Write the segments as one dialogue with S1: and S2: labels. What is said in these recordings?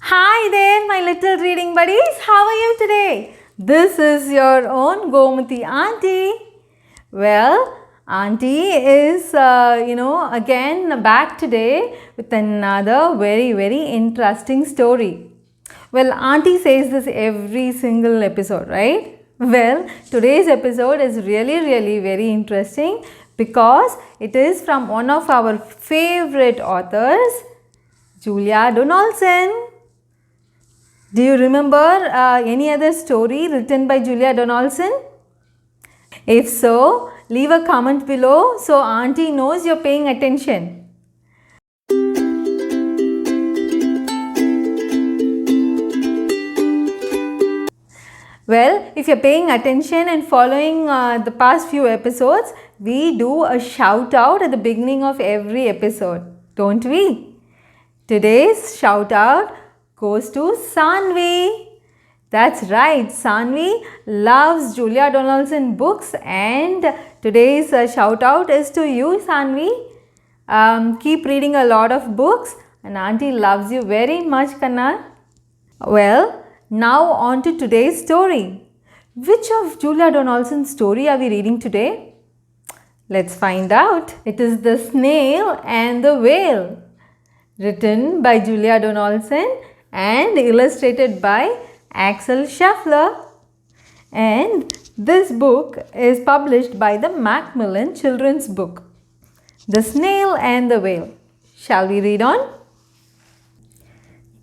S1: Hi there, my little reading buddies. How are you today? This is your own Gomati Auntie. Well, Auntie is, again back today with another very interesting story. Well, Auntie says this every single episode, right? Well, today's episode is really very interesting because it is from one of our favorite authors, Julia Donaldson. Do you remember any other story written by Julia Donaldson? If so, leave a comment below so Auntie knows you're paying attention. Well, if you're paying attention and following the past few episodes, we do a shout out at the beginning of every episode, don't we? Today's shout out goes to Sanvi. That's right, Sanvi loves Julia Donaldson books and today's shout out is to you, Sanvi. Keep reading a lot of books and Auntie loves you very much, Kanna. Well, now on to today's story. Which of Julia Donaldson's story are we reading today? Let's find out. It is The Snail and the Whale, written by Julia Donaldson and illustrated by Axel Scheffler. And this book is published by the Macmillan Children's Book. The Snail and the Whale. Shall we read on?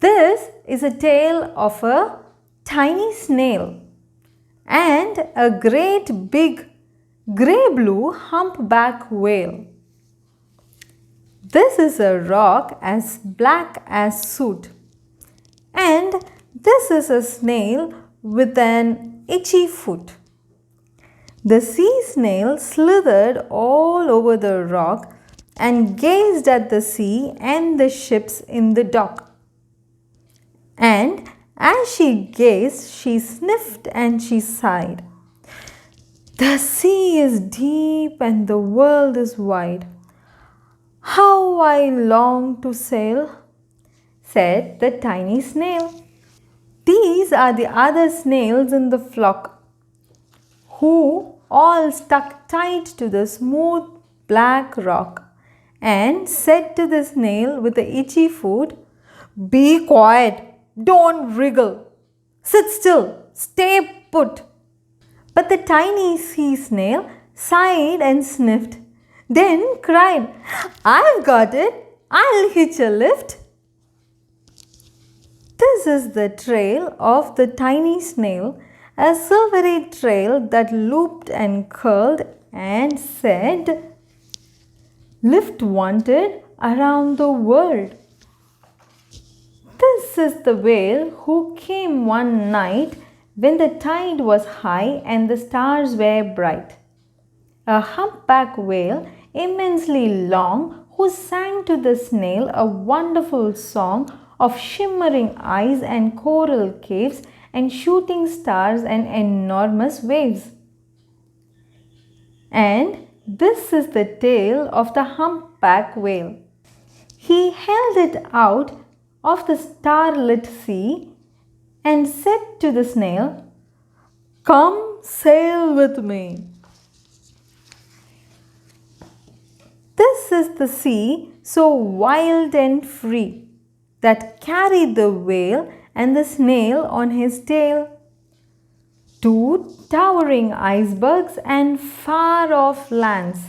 S1: This is a tale of a tiny snail and a great big grey-blue humpback whale. This is a rock as black as soot. And this is a snail with an itchy foot. The sea snail slithered all over the rock and gazed at the sea and the ships in the dock. And as she gazed, she sniffed and she sighed. The sea is deep and the world is wide. How I long to sail, said the tiny snail. These are the other snails in the flock, who all stuck tight to the smooth black rock and said to the snail with the itchy foot, "Be quiet, don't wriggle, sit still, stay put." But the tiny sea snail sighed and sniffed, then cried, "I've got it, I'll hitch a lift." This is the trail of the tiny snail, a silvery trail that looped and curled and said, "Lift wanted around the world." This is the whale who came one night when the tide was high and the stars were bright. A humpback whale, immensely long, who sang to the snail a wonderful song of shimmering eyes and coral caves and shooting stars and enormous waves. And this is the tale of the humpback whale. He held it out of the starlit sea and said to the snail, "Come sail with me." This is the sea so wild and free that carried the whale and the snail on his tail. Two towering icebergs and far off lands,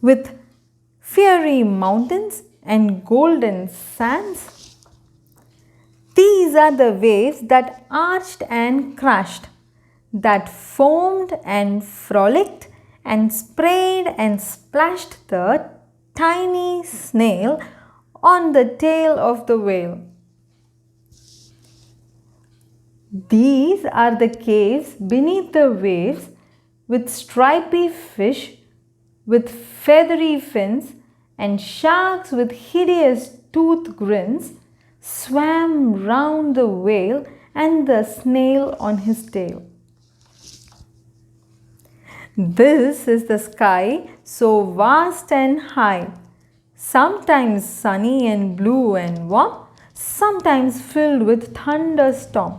S1: with fiery mountains and golden sands. These are the waves that arched and crashed, that foamed and frolicked and sprayed and splashed the tiny snail on the tail of the whale. These are the caves beneath the waves, with stripy fish with feathery fins and sharks with hideous tooth grins swam round the whale and the snail on his tail. This is the sky so vast and high, sometimes sunny and blue and warm, sometimes filled with thunderstorm,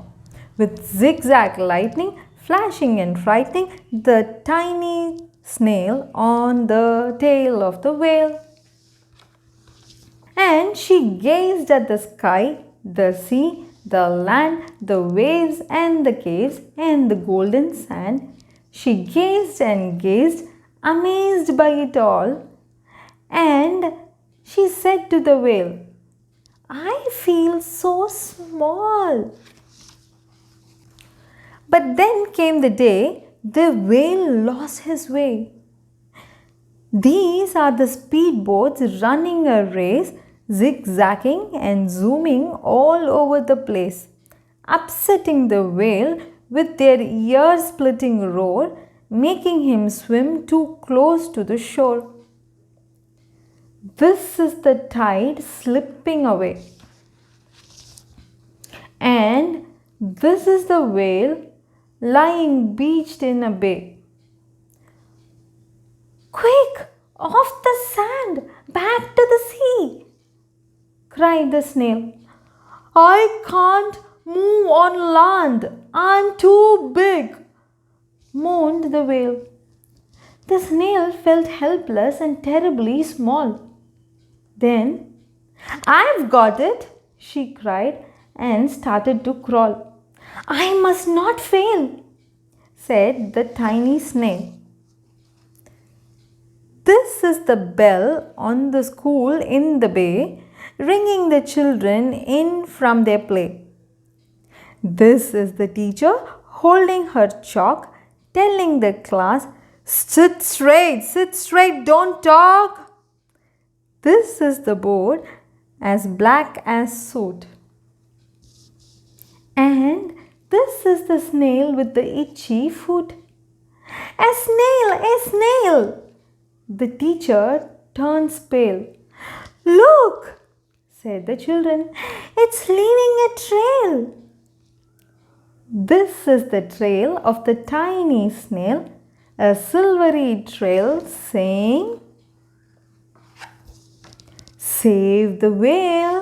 S1: with zigzag lightning flashing and frightening the tiny snail on the tail of the whale. And she gazed at the sky, the sea, the land, the waves and the caves and the golden sand. She gazed and gazed, amazed by it all. And she said to the whale, "I feel so small." But then came the day the whale lost his way. These are the speedboats running a race, zigzagging and zooming all over the place, upsetting the whale with their ear-splitting roar, making him swim too close to the shore. This is the tide slipping away. And this is the whale lying beached in a bay. "Quick, off the sand, back to the sea!" cried the snail. "I can't move on land, I'm too big," moaned the whale. The snail felt helpless and terribly small. Then, "I've got it," she cried and started to crawl. "I must not fail," said the tiny snail. This is the bell on the school in the bay, ringing the children in from their play. This is the teacher holding her chalk, telling the class, sit straight, don't talk." This is the board as black as soot. And this is the snail with the itchy foot. A snail! The teacher turns pale. "Look," said the children, "it's leaving a trail." This is the trail of the tiny snail, a silvery trail saying, "Save the whale."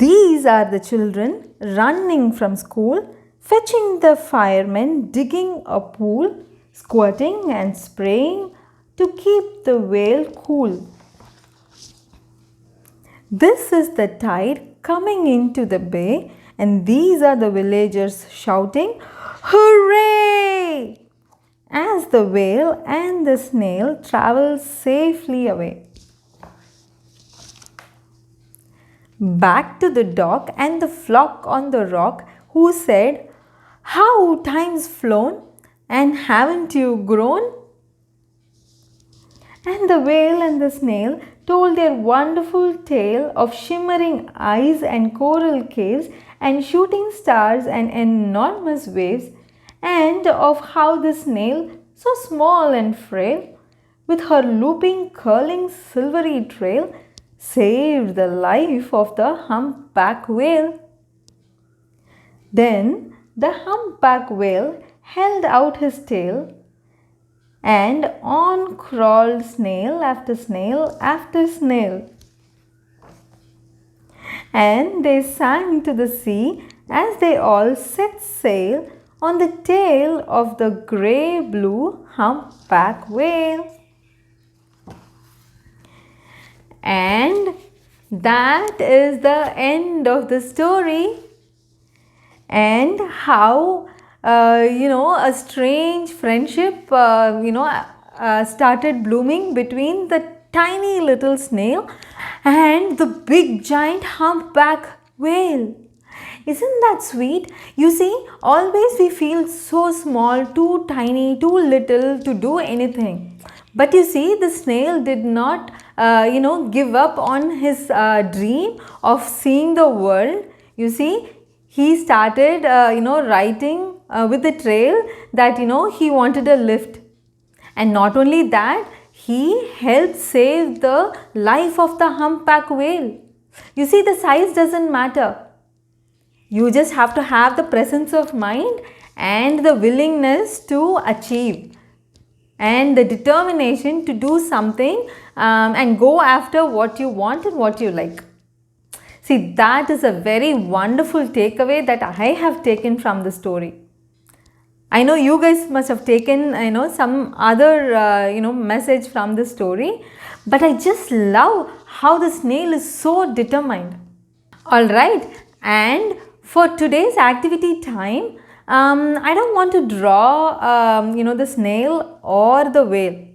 S1: These are the children running from school, fetching the firemen, digging a pool, squirting and spraying to keep the whale cool. This is the tide coming into the bay, and these are the villagers shouting, "Hooray!" as the whale and the snail travel safely away. Back to the dock and the flock on the rock, who said, "How time's flown, and haven't you grown?" And the whale and the snail told their wonderful tale of shimmering eyes and coral caves and shooting stars and enormous waves, and of how the snail, so small and frail, with her looping, curling, silvery trail, saved the life of the humpback whale. Then the humpback whale held out his tail, and on crawled snail after snail after snail. And they sang to the sea as they all set sail on the tail of the grey-blue humpback whale. And that is the end of the story, and how a strange friendship started blooming between the tiny little snail and the big giant humpback whale. Isn't that sweet? You see, always we feel so small, too tiny, too little to do anything. But you see, the snail did not give up on his dream of seeing the world. You see, he started writing with the trail that he wanted a lift. And not only that, he helped save the life of the humpback whale. You see, the size doesn't matter. You just have to have the presence of mind and the willingness to achieve, and the determination to do something and go after what you want and what you like. See, that is a very wonderful takeaway that I have taken from the story. I know you guys must have taken, some other, message from the story, but I just love how the snail is so determined. Alright, and for today's activity time, I don't want to draw, the snail or the whale.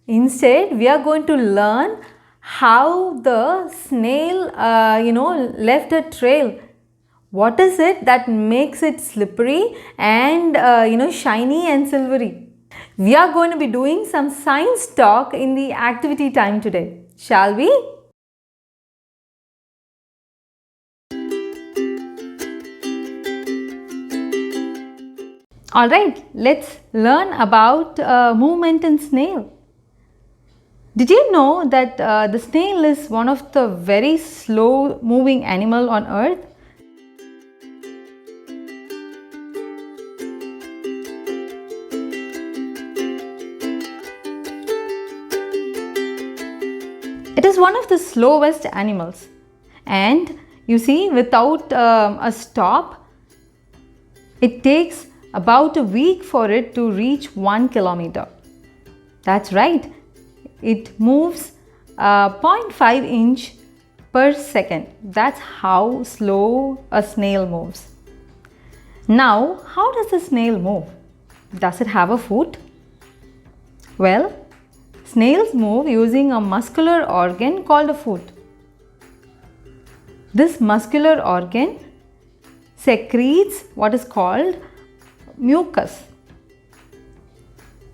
S1: Instead, we are going to learn how the snail, left a trail. What is it that makes it slippery and, shiny and silvery? We are going to be doing some science talk in the activity time today. Shall we? Alright, let's learn about movement in snail. Did you know that the snail is one of the very slow moving animal on earth? It is one of the slowest animals, and you see, without a stop, it takes about a week for it to reach 1 kilometer. That's right, it moves 0.5 inch per second. That's how slow a snail moves. Now, how does a snail move? Does it have a foot? Well, snails move using a muscular organ called a foot. This muscular organ secretes what is called mucus.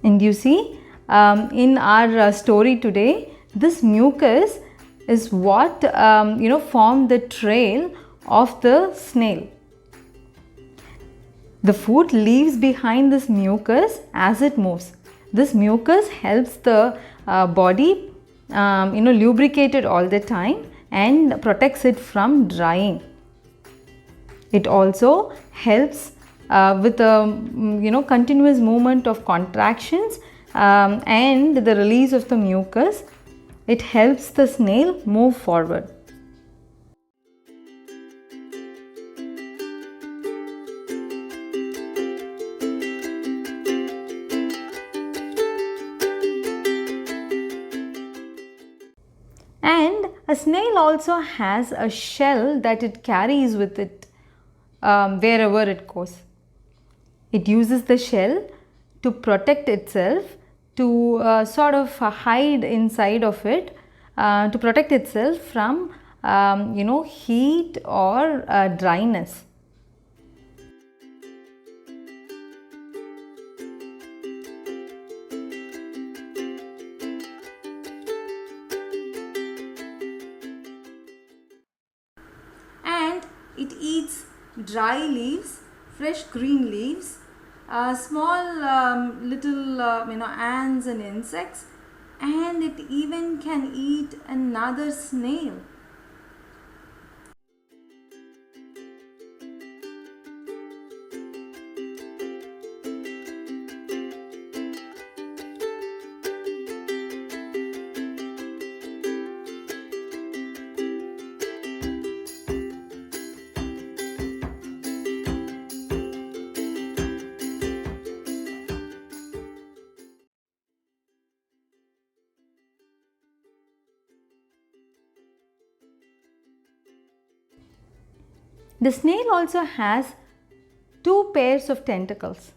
S1: And you see, in our story today, this mucus is what formed the trail of the snail. The foot leaves behind this mucus as it moves. This mucus helps the body lubricate it all the time and protects it from drying. It also helps with the continuous movement of contractions and the release of the mucus. It helps the snail move forward. And a snail also has a shell that it carries with it wherever it goes. It uses the shell to protect itself, to hide inside of it, to protect itself from heat or dryness. And it eats dry leaves, fresh green leaves, small little ants and insects, and it even can eat another snail. The snail also has two pairs of tentacles.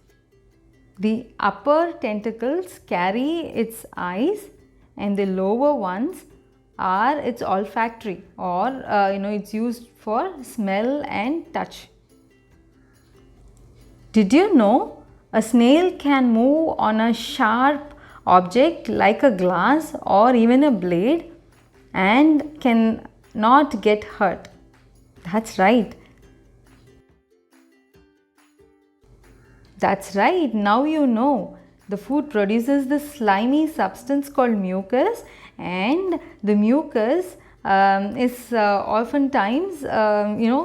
S1: The upper tentacles carry its eyes and the lower ones are its olfactory, or it's used for smell and touch. Did you know a snail can move on a sharp object like a glass or even a blade and can not get hurt? That's right. That's right, now you know. The food produces this slimy substance called mucus, and the mucus is oftentimes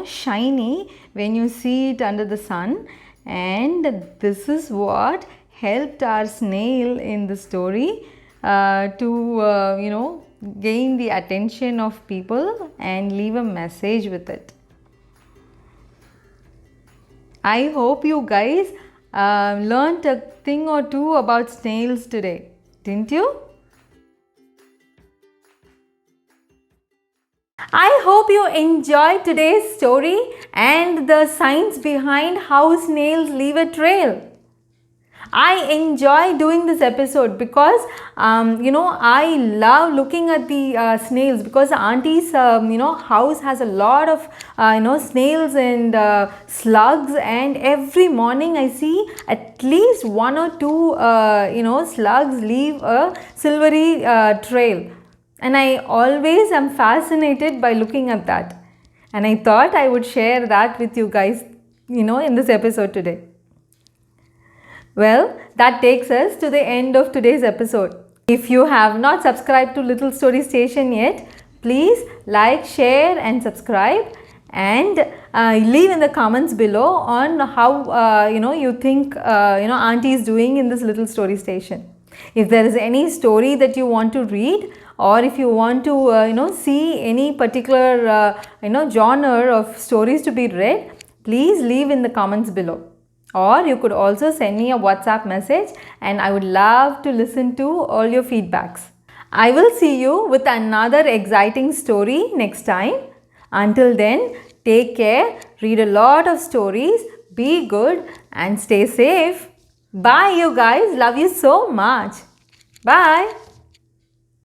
S1: shiny when you see it under the sun, and this is what helped our snail in the story to gain the attention of people and leave a message with it. I hope you guys learnt a thing or two about snails today, didn't you? I hope you enjoyed today's story and the science behind how snails leave a trail. I enjoy doing this episode because I love looking at the snails, because auntie's house has a lot of snails and slugs, and every morning I see at least one or two slugs leave a silvery trail, and I always am fascinated by looking at that, and I thought I would share that with you guys in this episode today. Well, that takes us to the end of today's episode. If you have not subscribed to Little Story Station yet, please like, share and subscribe, and leave in the comments below on how you think auntie is doing in this Little Story Station. If there is any story that you want to read, or if you want to see any particular genre of stories to be read, please leave in the comments below. Or you could also send me a WhatsApp message, and I would love to listen to all your feedbacks. I will see you with another exciting story next time. Until then, take care, read a lot of stories, be good and stay safe. Bye you guys, love you so much. Bye.